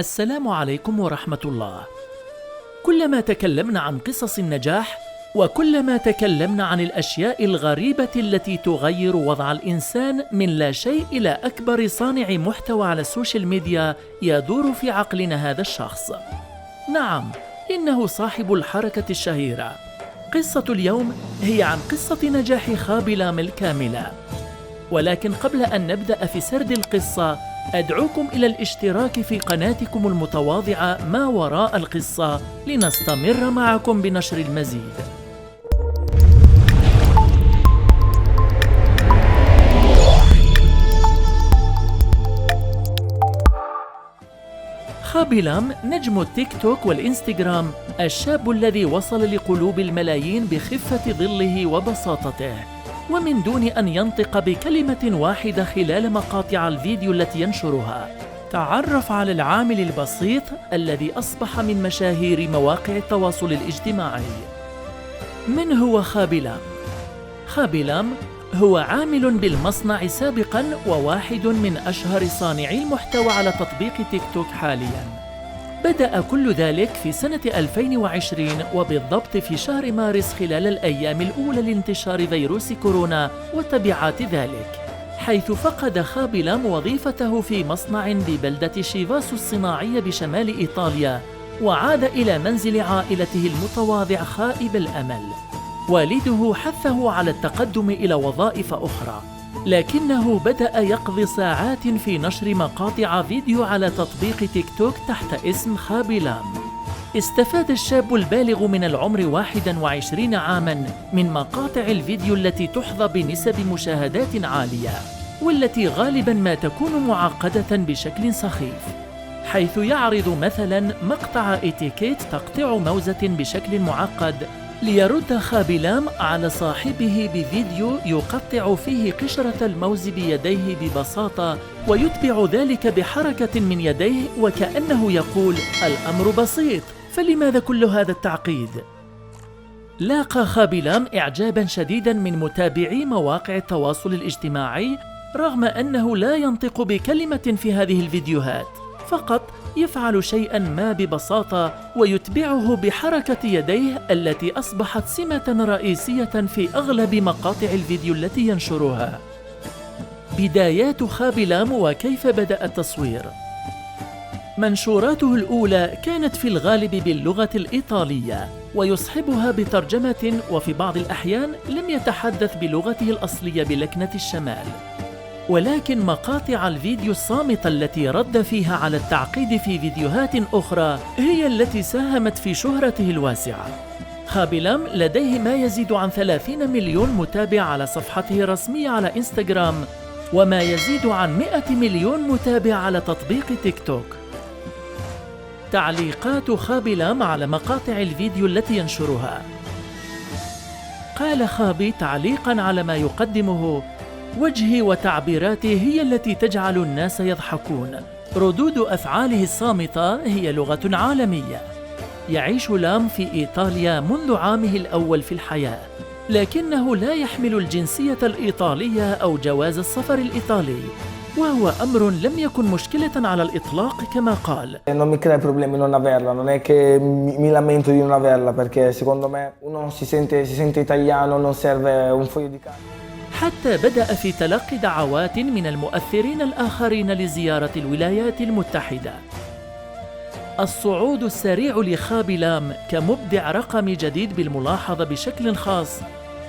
السلام عليكم ورحمة الله. كلما تكلمنا عن قصص النجاح وكلما تكلمنا عن الأشياء الغريبة التي تغير وضع الإنسان من لا شيء إلى أكبر صانع محتوى على السوشيال ميديا، يدور في عقلنا هذا الشخص. نعم، إنه صاحب الحركة الشهيرة. قصة اليوم هي عن قصة نجاح خابلام الكاملة. ولكن قبل أن نبدأ في سرد القصة، أدعوكم إلى الاشتراك في قناتكم المتواضعة ما وراء القصة لنستمر معكم بنشر المزيد. خابلام نجم التيك توك والإنستغرام، الشاب الذي وصل لقلوب الملايين بخفة ظله وبساطته، ومن دون أن ينطق بكلمة واحدة خلال مقاطع الفيديو التي ينشرها. تعرف على العامل البسيط الذي أصبح من مشاهير مواقع التواصل الاجتماعي. من هو خابلام؟ خابلام هو عامل بالمصنع سابقاً وواحد من أشهر صانعي المحتوى على تطبيق تيك توك حالياً. بدأ كل ذلك في سنة 2020 وبالضبط في شهر مارس، خلال الأيام الأولى لانتشار فيروس كورونا وتبعات ذلك، حيث فقد خابلام وظيفته في مصنع ببلدة شيفاسو الصناعية بشمال إيطاليا، وعاد إلى منزل عائلته المتواضع خائب الأمل. والده حثه على التقدم إلى وظائف أخرى، لكنه بدأ يقضي ساعات في نشر مقاطع فيديو على تطبيق تيك توك تحت اسم خابلام. استفاد الشاب البالغ من العمر 21 عاماً من مقاطع الفيديو التي تحظى بنسب مشاهدات عالية، والتي غالباً ما تكون معقدة بشكل سخيف، حيث يعرض مثلاً مقطع إتيكيت تقطيع موزة بشكل معقد، ليرد خابلام على صاحبه بفيديو يقطع فيه قشرة الموز بيديه ببساطة، ويتبع ذلك بحركة من يديه وكأنه يقول: الأمر بسيط، فلماذا كل هذا التعقيد؟ لاقى خابلام إعجاباً شديداً من متابعي مواقع التواصل الاجتماعي، رغم أنه لا ينطق بكلمة في هذه الفيديوهات، فقط يفعل شيئاً ما ببساطة ويتبعه بحركة يديه التي أصبحت سمة رئيسية في أغلب مقاطع الفيديو التي ينشرها. بدايات خابلام وكيف بدأ التصوير. منشوراته الأولى كانت في الغالب باللغة الإيطالية، ويصحبها بترجمة، وفي بعض الأحيان لم يتحدث بلغته الأصلية بلكنة الشمال. ولكن مقاطع الفيديو الصامتة التي رد فيها على التعقيد في فيديوهات أخرى هي التي ساهمت في شهرته الواسعة. خابلام لديه ما يزيد عن 30 مليون متابع على صفحته الرسمية على إنستغرام، وما يزيد عن 100 مليون متابع على تطبيق تيك توك. تعليقات خابلام على مقاطع الفيديو التي ينشرها. قال خابي تعليقاً على ما يقدمه: وجهي وتعبيراتي هي التي تجعل الناس يضحكون. ردود أفعاله الصامتة هي لغة عالمية. يعيش لام في إيطاليا منذ عامه الأول في الحياة، لكنه لا يحمل الجنسية الإيطالية أو جواز السفر الإيطالي، وهو أمر لم يكن مشكلة على الإطلاق كما قال. Non mi crea problemi non averla, non è che mi lamento di non averla, perché secondo me uno si sente italiano, non serve un foglio di carta. حتى بدأ في تلقي دعوات من المؤثرين الآخرين لزيارة الولايات المتحدة. الصعود السريع لخابلام كمبدع رقمي جديد بالملاحظة بشكل خاص،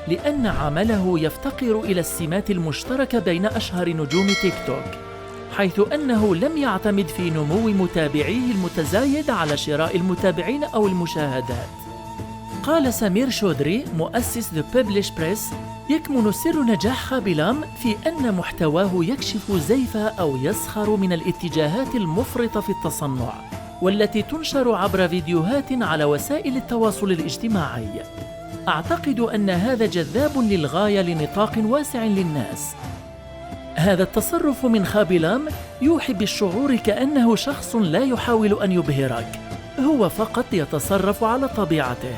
لأن عمله يفتقر إلى السمات المشتركة بين أشهر نجوم تيك توك، حيث أنه لم يعتمد في نمو متابعيه المتزايد على شراء المتابعين أو المشاهدات. قال سمير شودري مؤسس The Publish Press: يكمن سر نجاح خابلام في أن محتواه يكشف زيف أو يسخر من الاتجاهات المفرطة في التصنع، والتي تنشر عبر فيديوهات على وسائل التواصل الاجتماعي. أعتقد أن هذا جذاب للغاية لنطاق واسع للناس. هذا التصرف من خابلام يوحي بالشعور كأنه شخص لا يحاول أن يبهرك، هو فقط يتصرف على طبيعته.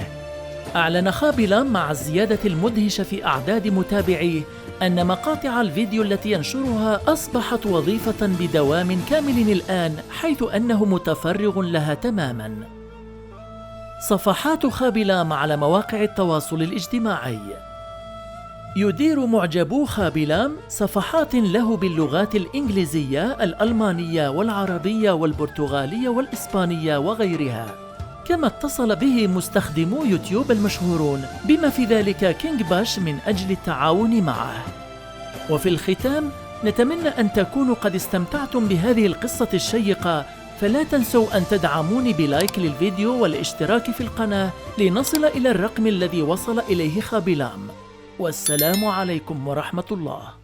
أعلن خابلام مع الزيادة المدهشة في أعداد متابعيه أن مقاطع الفيديو التي ينشرها أصبحت وظيفة بدوام كامل الآن، حيث أنه متفرغ لها تماماً. صفحات خابلام على مواقع التواصل الاجتماعي. يدير معجبو خابلام صفحات له باللغات الإنجليزية، الألمانية والعربية والبرتغالية والإسبانية وغيرها. كما اتصل به مستخدمو يوتيوب المشهورون بما في ذلك كينج باش من أجل التعاون معه. وفي الختام نتمنى أن تكونوا قد استمتعتم بهذه القصة الشيقة، فلا تنسوا أن تدعموني بلايك للفيديو والاشتراك في القناة لنصل إلى الرقم الذي وصل إليه خابلام. والسلام عليكم ورحمة الله.